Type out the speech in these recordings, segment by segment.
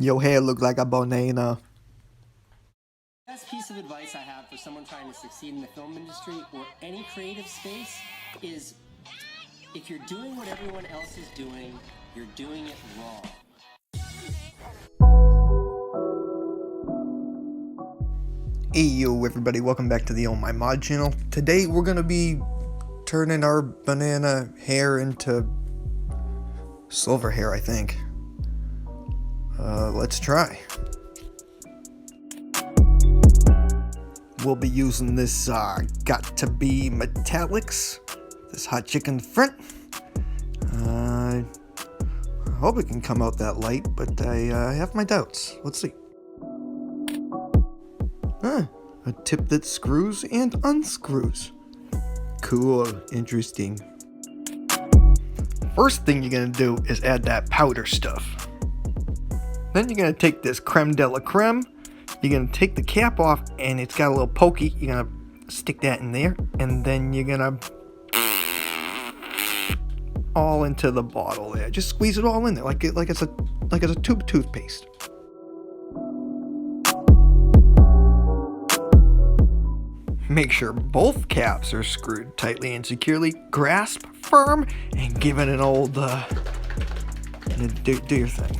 Your hair look like a banana. The best piece of advice I have for someone trying to succeed in the film industry or any creative space is if you're doing what everyone else is doing, you're doing it wrong. Hey yo everybody, welcome back to the Ohmie mod channel. Today we're gonna be turning our banana hair into silver hair, I think. Let's try. We'll be using this got2b metallics, this hot chicken front. I hope it can come out that light, but I have my doubts. Let's see. A tip that screws and unscrews. Cool, interesting. First thing you're gonna do is add that powder stuff. Then you're gonna take this creme de la creme. You're gonna take the cap off, and it's got a little pokey. You're gonna stick that in there, and then you're gonna all into the bottle there. Just squeeze it all in there, like it's a tube of toothpaste. Make sure both caps are screwed tightly and securely. Grasp firm and give it an old do your thing.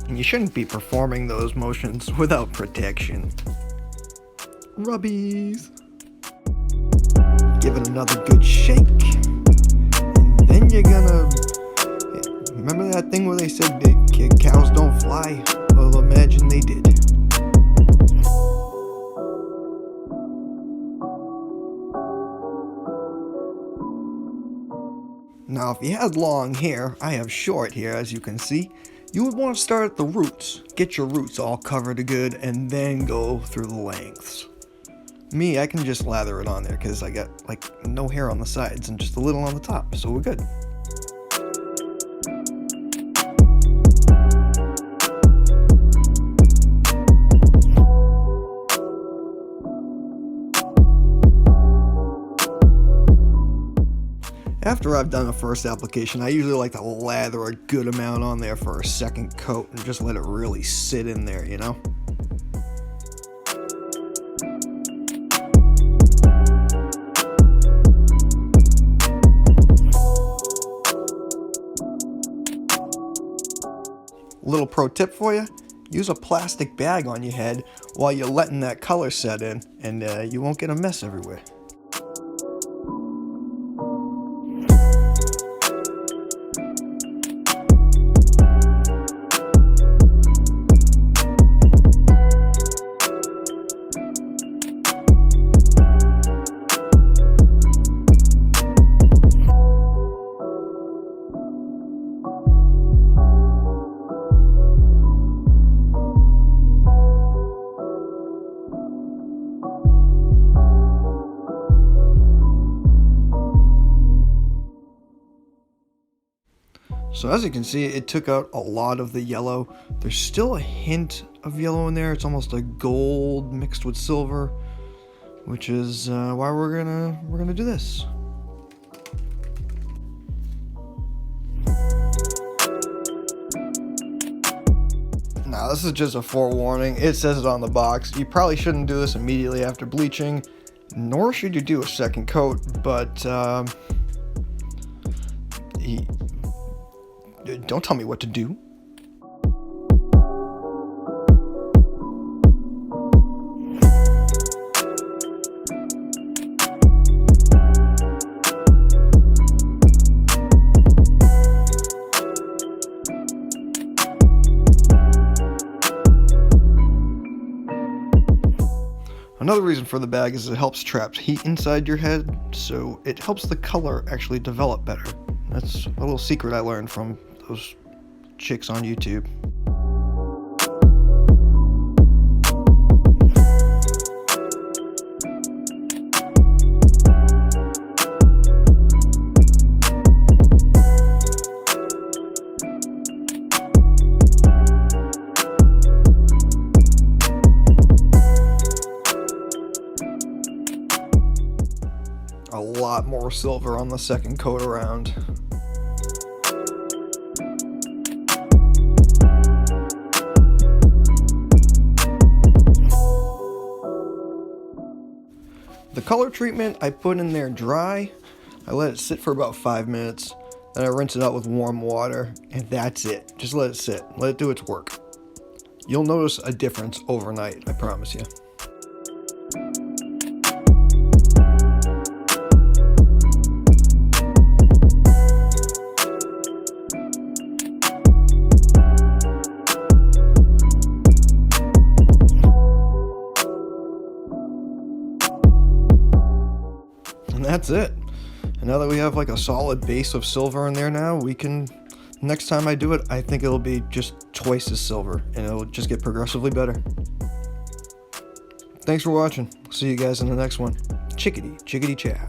And you shouldn't be performing those motions without protection. Rubbies. Give it another good shake. And then you're gonna... Remember that thing where they said that cows don't fly? Well, imagine they did. Now, if you had long hair, I have short hair, as you can see. You would want to start at the roots, get your roots all covered good, and then go through the lengths. Me, I can just lather it on there because I got like no hair on the sides and just a little on the top, so we're good. After I've done a first application, I usually like to lather a good amount on there for a second coat and just let it really sit in there, you know? Little pro tip for you, use a plastic bag on your head while you're letting that color set in, and you won't get a mess everywhere. So as you can see, it took out a lot of the yellow. There's still a hint of yellow in there. It's almost a gold mixed with silver, which is why we're gonna do this. Now this is just a forewarning. It says it on the box. You probably shouldn't do this immediately after bleaching, nor should you do a second coat, but don't tell me what to do. Another reason for the bag is it helps trap heat inside your head, so it helps the color actually develop better. That's a little secret I learned from those chicks on YouTube. A lot more silver on the second coat around. color treatment I put in there dry. I let it sit for about 5 minutes. Then I rinse it out with warm water, and that's it. Just let it sit. Let it do its work. You'll notice a difference overnight, I promise you. And that's it. And now that we have like a solid base of silver in there now, we can, next time I do it, I think it'll be just twice as silver, and it'll just get progressively better. Thanks for watching. See you guys in the next one. Chickadee, chickadee chow.